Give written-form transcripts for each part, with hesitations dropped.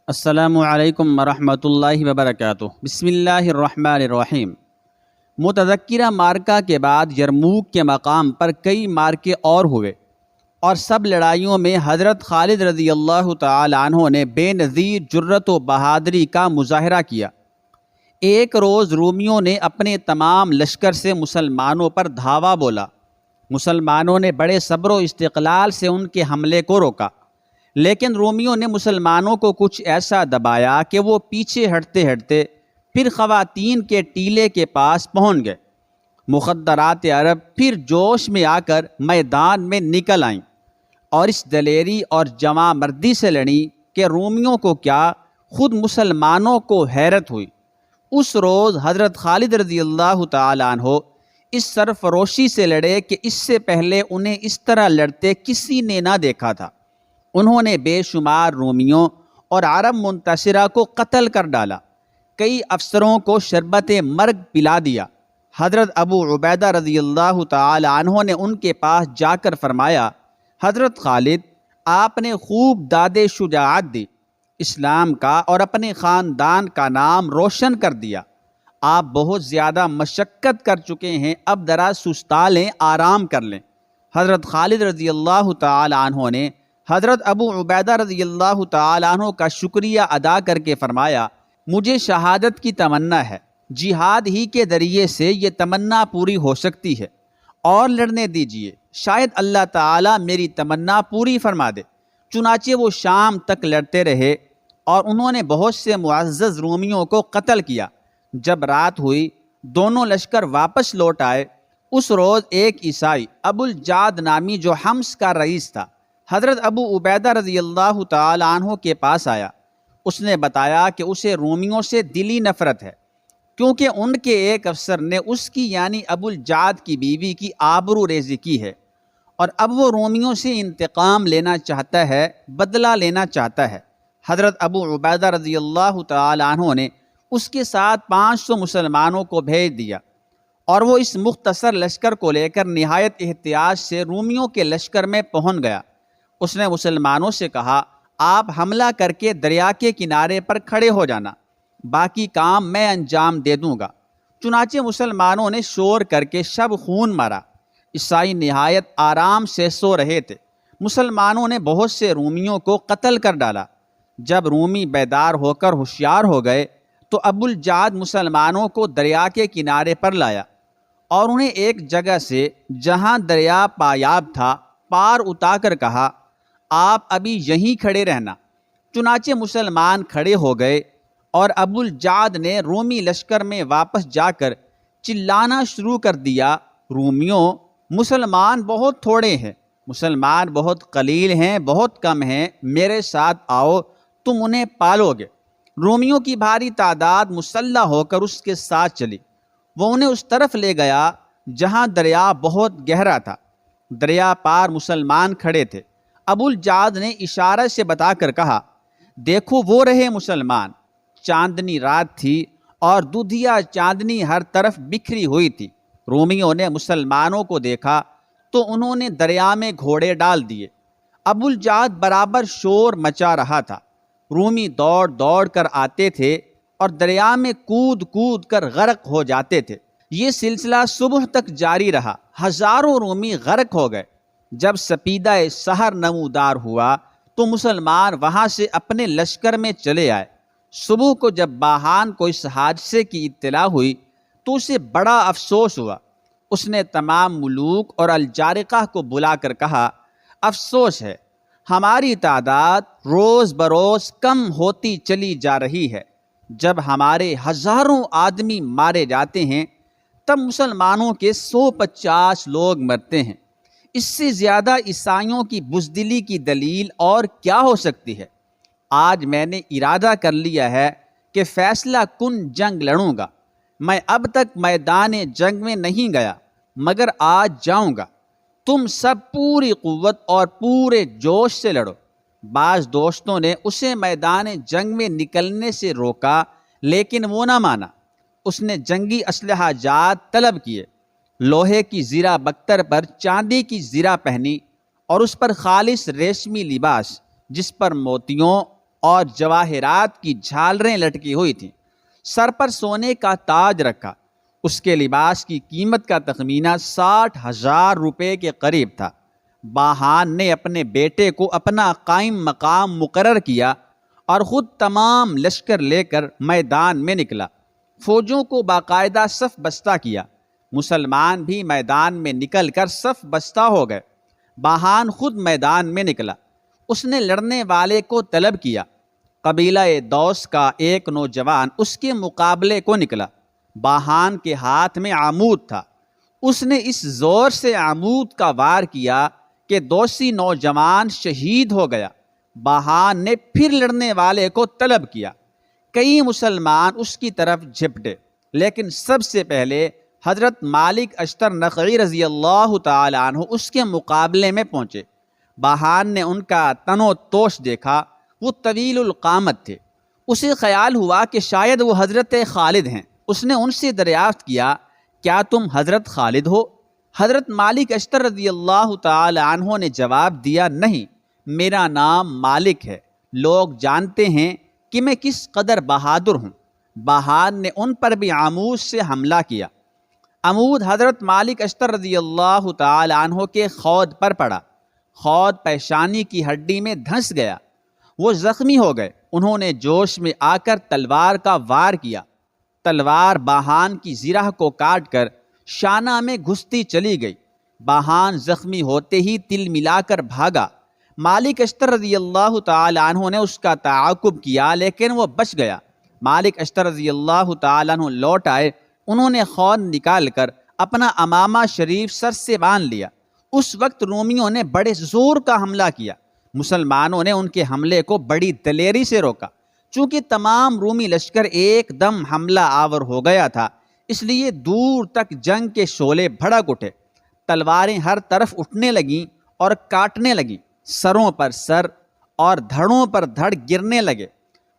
السلام علیکم ورحمۃ اللہ وبرکاتہ۔ بسم اللہ الرحمن الرحیم۔ متذکرہ مارکہ کے بعد یرموک کے مقام پر کئی مارکے اور ہوئے اور سب لڑائیوں میں حضرت خالد رضی اللہ تعالی عنہ نے بے نظیر جرت و بہادری کا مظاہرہ کیا۔ ایک روز رومیوں نے اپنے تمام لشکر سے مسلمانوں پر دھاوا بولا۔ مسلمانوں نے بڑے صبر و استقلال سے ان کے حملے کو روکا، لیکن رومیوں نے مسلمانوں کو کچھ ایسا دبایا کہ وہ پیچھے ہٹتے ہٹتے پھر خواتین کے ٹیلے کے پاس پہنچ گئے۔ مخدرات عرب پھر جوش میں آ کر میدان میں نکل آئیں اور اس دلیری اور جواں مردی سے لڑیں کہ رومیوں کو کیا خود مسلمانوں کو حیرت ہوئی۔ اس روز حضرت خالد رضی اللہ تعالی عنہ اس سرفروشی سے لڑے کہ اس سے پہلے انہیں اس طرح لڑتے کسی نے نہ دیکھا تھا۔ انہوں نے بے شمار رومیوں اور عرب منتصرہ کو قتل کر ڈالا، کئی افسروں کو شربت مرگ پلا دیا۔ حضرت ابو عبیدہ رضی اللہ تعالی عنہ نے ان کے پاس جا کر فرمایا، حضرت خالد، آپ نے خوب داد شجاعت دی، اسلام کا اور اپنے خاندان کا نام روشن کر دیا۔ آپ بہت زیادہ مشقت کر چکے ہیں، اب ذرا سستا لیں، آرام کر لیں۔ حضرت خالد رضی اللہ تعالی عنہ نے حضرت ابو عبیدہ رضی اللہ تعالی عنہ کا شکریہ ادا کر کے فرمایا، مجھے شہادت کی تمنا ہے، جہاد ہی کے ذریعے سے یہ تمنا پوری ہو سکتی ہے، اور لڑنے دیجئے، شاید اللہ تعالی میری تمنا پوری فرما دے۔ چنانچہ وہ شام تک لڑتے رہے اور انہوں نے بہت سے معزز رومیوں کو قتل کیا۔ جب رات ہوئی دونوں لشکر واپس لوٹ آئے۔ اس روز ایک عیسائی ابو الجعد نامی جو حمص کا رئیس تھا، حضرت ابو عبیدہ رضی اللہ تعالی عنہ کے پاس آیا۔ اس نے بتایا کہ اسے رومیوں سے دلی نفرت ہے، کیونکہ ان کے ایک افسر نے اس کی یعنی ابو الجعد کی بیوی کی آبرو ریزی کی ہے، اور اب وہ رومیوں سے انتقام لینا چاہتا ہے، بدلہ لینا چاہتا ہے۔ حضرت ابو عبیدہ رضی اللہ تعالی عنہ نے اس کے ساتھ 500 مسلمانوں کو بھیج دیا، اور وہ اس مختصر لشکر کو لے کر نہایت احتیاط سے رومیوں کے لشکر میں پہنچ گیا۔ اس نے مسلمانوں سے کہا، آپ حملہ کر کے دریا کے کنارے پر کھڑے ہو جانا، باقی کام میں انجام دے دوں گا۔ چنانچہ مسلمانوں نے شور کر کے شب خون مارا۔ عیسائی نہایت آرام سے سو رہے تھے۔ مسلمانوں نے بہت سے رومیوں کو قتل کر ڈالا۔ جب رومی بیدار ہو کر ہوشیار ہو گئے تو ابو الجعد مسلمانوں کو دریا کے کنارے پر لایا اور انہیں ایک جگہ سے جہاں دریا پایاب تھا پار اتا کر کہا، آپ ابھی یہیں کھڑے رہنا۔ چنانچہ مسلمان کھڑے ہو گئے اور ابو الجعد نے رومی لشکر میں واپس جا کر چلانا شروع کر دیا، رومیوں، مسلمان بہت تھوڑے ہیں، مسلمان بہت قلیل ہیں، بہت کم ہیں، میرے ساتھ آؤ، تم انہیں پالو گے۔ رومیوں کی بھاری تعداد مسلح ہو کر اس کے ساتھ چلی۔ وہ انہیں اس طرف لے گیا جہاں دریا بہت گہرا تھا۔ دریا پار مسلمان کھڑے تھے۔ ابو الجعد نے اشارہ سے بتا کر کہا، دیکھو وہ رہے مسلمان۔ چاندنی رات تھی اور دودھیا چاندنی ہر طرف بکھری ہوئی تھی۔ رومیوں نے مسلمانوں کو دیکھا تو انہوں نے دریا میں گھوڑے ڈال دیے۔ ابو الجعد برابر شور مچا رہا تھا۔ رومی دوڑ دوڑ کر آتے تھے اور دریا میں کود کود کر غرق ہو جاتے تھے۔ یہ سلسلہ صبح تک جاری رہا، ہزاروں رومی غرق ہو گئے۔ جب سپیدہ سحر نمودار ہوا تو مسلمان وہاں سے اپنے لشکر میں چلے آئے۔ صبح کو جب باہان کو اس حادثے کی اطلاع ہوئی تو اسے بڑا افسوس ہوا۔ اس نے تمام ملوک اور الجارقہ کو بلا کر کہا، افسوس ہے، ہماری تعداد روز بروز کم ہوتی چلی جا رہی ہے۔ جب ہمارے ہزاروں آدمی مارے جاتے ہیں تب مسلمانوں کے 150 لوگ مرتے ہیں۔ اس سے زیادہ عیسائیوں کی بزدلی کی دلیل اور کیا ہو سکتی ہے؟ آج میں نے ارادہ کر لیا ہے کہ فیصلہ کن جنگ لڑوں گا۔ میں اب تک میدان جنگ میں نہیں گیا، مگر آج جاؤں گا۔ تم سب پوری قوت اور پورے جوش سے لڑو۔ بعض دوستوں نے اسے میدان جنگ میں نکلنے سے روکا، لیکن وہ نہ مانا۔ اس نے جنگی اسلحہ جات طلب کیے، لوہے کی زرہ بختر پر چاندی کی زرہ پہنی اور اس پر خالص ریشمی لباس جس پر موتیوں اور جواہرات کی جھالریں لٹکی ہوئی تھیں۔ سر پر سونے کا تاج رکھا۔ اس کے لباس کی قیمت کا تخمینہ 60,000 روپے کے قریب تھا۔ باہان نے اپنے بیٹے کو اپنا قائم مقام مقرر کیا اور خود تمام لشکر لے کر میدان میں نکلا۔ فوجوں کو باقاعدہ صف بستہ کیا۔ مسلمان بھی میدان میں نکل کر صف بستہ ہو گئے۔ باہان خود میدان میں نکلا۔ اس نے لڑنے والے کو طلب کیا۔ قبیلہ دوس کا ایک نوجوان اس کے مقابلے کو نکلا۔ باہان کے ہاتھ میں عمود تھا۔ اس نے اس زور سے عمود کا وار کیا کہ دوسی نوجوان شہید ہو گیا۔ باہان نے پھر لڑنے والے کو طلب کیا۔ کئی مسلمان اس کی طرف جھپٹے، لیکن سب سے پہلے حضرت مالک اشتر نخعی رضی اللہ تعالی عنہ اس کے مقابلے میں پہنچے۔ باہان نے ان کا تن و توش دیکھا۔ وہ طویل القامت تھے۔ اسے خیال ہوا کہ شاید وہ حضرت خالد ہیں۔ اس نے ان سے دریافت کیا، کیا تم حضرت خالد ہو؟ حضرت مالک اشتر رضی اللہ تعالی عنہ نے جواب دیا، نہیں، میرا نام مالک ہے۔ لوگ جانتے ہیں کہ میں کس قدر بہادر ہوں۔ باہان نے ان پر بھی عمود سے حملہ کیا۔ عمود حضرت مالک اشتر رضی اللہ تعالی عنہ کے خود پر پڑا۔ خود پیشانی کی ہڈی میں دھنس گیا۔ وہ زخمی ہو گئے۔ انہوں نے جوش میں آ کر تلوار کا وار کیا۔ تلوار باہان کی زرہ کو کاٹ کر شانہ میں گھستی چلی گئی۔ باہان زخمی ہوتے ہی تل ملا کر بھاگا۔ مالک اشتر رضی اللہ تعالی عنہ نے اس کا تعاقب کیا، لیکن وہ بچ گیا۔ مالک اشتر رضی اللہ تعالی عنہ لوٹ آئے۔ انہوں نے خود نکال کر اپنا امامہ شریف سر سے باندھ لیا۔ اس وقت رومیوں نے بڑے زور کا حملہ کیا۔ مسلمانوں نے ان کے حملے کو بڑی دلیری سے روکا۔ چونکہ تمام رومی لشکر ایک دم حملہ آور ہو گیا تھا، اس لیے دور تک جنگ کے شعلے بھڑک اٹھے۔ تلواریں ہر طرف اٹھنے لگیں اور کاٹنے لگیں۔ سروں پر سر اور دھڑوں پر دھڑ گرنے لگے۔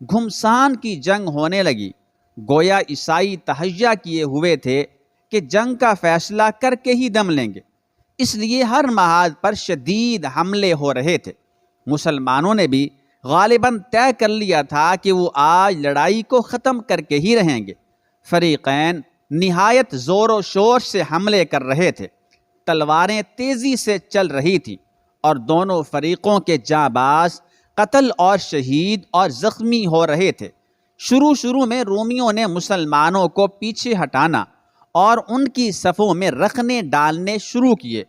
گھمسان کی جنگ ہونے لگی۔ گویا عیسائی تہیہ کیے ہوئے تھے کہ جنگ کا فیصلہ کر کے ہی دم لیں گے، اس لیے ہر محاذ پر شدید حملے ہو رہے تھے۔ مسلمانوں نے بھی غالباً طے کر لیا تھا کہ وہ آج لڑائی کو ختم کر کے ہی رہیں گے۔ فریقین نہایت زور و شور سے حملے کر رہے تھے۔ تلواریں تیزی سے چل رہی تھیں اور دونوں فریقوں کے جانباز قتل اور شہید اور زخمی ہو رہے تھے۔ شروع میں رومیوں نے مسلمانوں کو پیچھے ہٹانا اور ان کی صفوں میں رکھنے ڈالنے شروع کیے،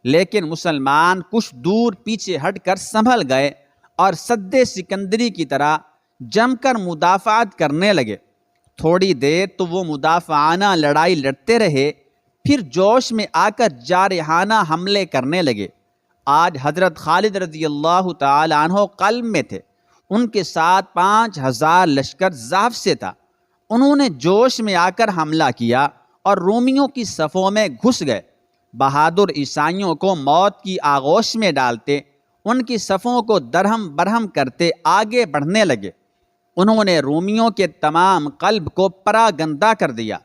لیکن مسلمان کچھ دور پیچھے ہٹ کر سنبھل گئے اور سد سکندری کی طرح جم کر مدافعت کرنے لگے۔ تھوڑی دیر تو وہ مدافعانہ لڑائی لڑتے رہے، پھر جوش میں آ کر جارحانہ حملے کرنے لگے۔ آج حضرت خالد رضی اللہ تعالی عنہ قلب میں تھے۔ ان کے ساتھ 5,000 لشکر ضعف سے تھا۔ انہوں نے جوش میں آ کر حملہ کیا اور رومیوں کی صفوں میں گھس گئے۔ بہادر عیسائیوں کو موت کی آغوش میں ڈالتے، ان کی صفوں کو درہم برہم کرتے آگے بڑھنے لگے۔ انہوں نے رومیوں کے تمام قلب کو پراگندہ کر دیا۔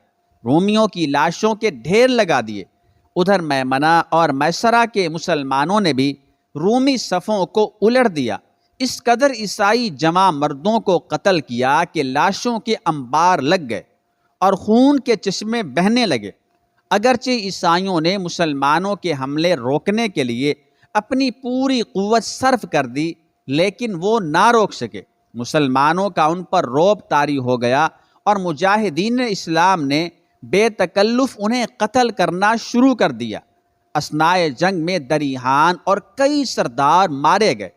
رومیوں کی لاشوں کے ڈھیر لگا دیے۔ ادھر میمنہ اور میسرہ کے مسلمانوں نے بھی رومی صفوں کو الٹ دیا۔ اس قدر عیسائی جمع مردوں کو قتل کیا کہ لاشوں کے انبار لگ گئے اور خون کے چشمے بہنے لگے۔ اگرچہ عیسائیوں نے مسلمانوں کے حملے روکنے کے لیے اپنی پوری قوت صرف کر دی، لیکن وہ نہ روک سکے۔ مسلمانوں کا ان پر رعب طاری ہو گیا اور مجاہدین اسلام نے بے تکلف انہیں قتل کرنا شروع کر دیا۔ اثناء جنگ میں دریحان اور کئی سردار مارے گئے۔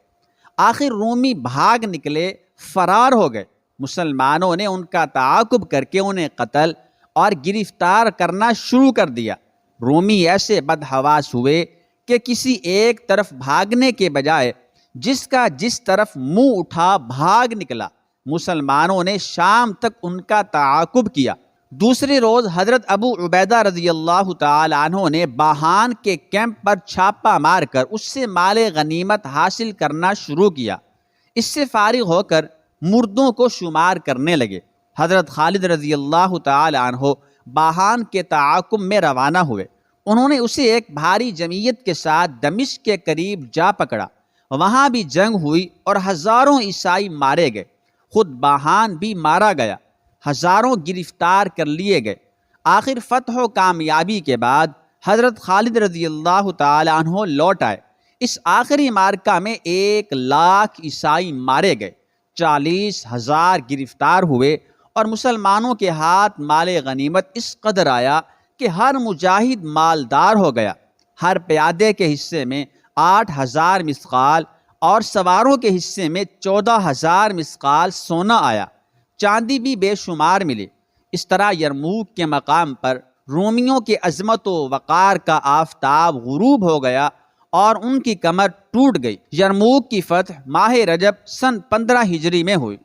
آخر رومی بھاگ نکلے، فرار ہو گئے۔ مسلمانوں نے ان کا تعاقب کر کے انہیں قتل اور گرفتار کرنا شروع کر دیا۔ رومی ایسے بدحواس ہوئے کہ کسی ایک طرف بھاگنے کے بجائے جس کا جس طرف منہ اٹھا بھاگ نکلا۔ مسلمانوں نے شام تک ان کا تعاقب کیا۔ دوسرے روز حضرت ابو عبیدہ رضی اللہ تعالی عنہ نے باہان کے کیمپ پر چھاپہ مار کر اس سے مال غنیمت حاصل کرنا شروع کیا۔ اس سے فارغ ہو کر مردوں کو شمار کرنے لگے۔ حضرت خالد رضی اللہ تعالی عنہ باہان کے تعاقب میں روانہ ہوئے۔ انہوں نے اسے ایک بھاری جمعیت کے ساتھ دمشق کے قریب جا پکڑا۔ وہاں بھی جنگ ہوئی اور ہزاروں عیسائی مارے گئے، خود باہان بھی مارا گیا، ہزاروں گرفتار کر لیے گئے۔ آخر فتح و کامیابی کے بعد حضرت خالد رضی اللہ تعالی عنہ لوٹ آئے۔ اس آخری معرکہ میں 1,00,000 عیسائی مارے گئے، 40,000 گرفتار ہوئے، اور مسلمانوں کے ہاتھ مال غنیمت اس قدر آیا کہ ہر مجاہد مالدار ہو گیا۔ ہر پیادے کے حصے میں 8,000 مثقال اور سواروں کے حصے میں 14,000 مثقال سونا آیا، چاندی بھی بے شمار ملی۔ اس طرح یرموک کے مقام پر رومیوں کے عظمت و وقار کا آفتاب غروب ہو گیا اور ان کی کمر ٹوٹ گئی۔ یرموک کی فتح ماہ رجب سن 15 ہجری میں ہوئی۔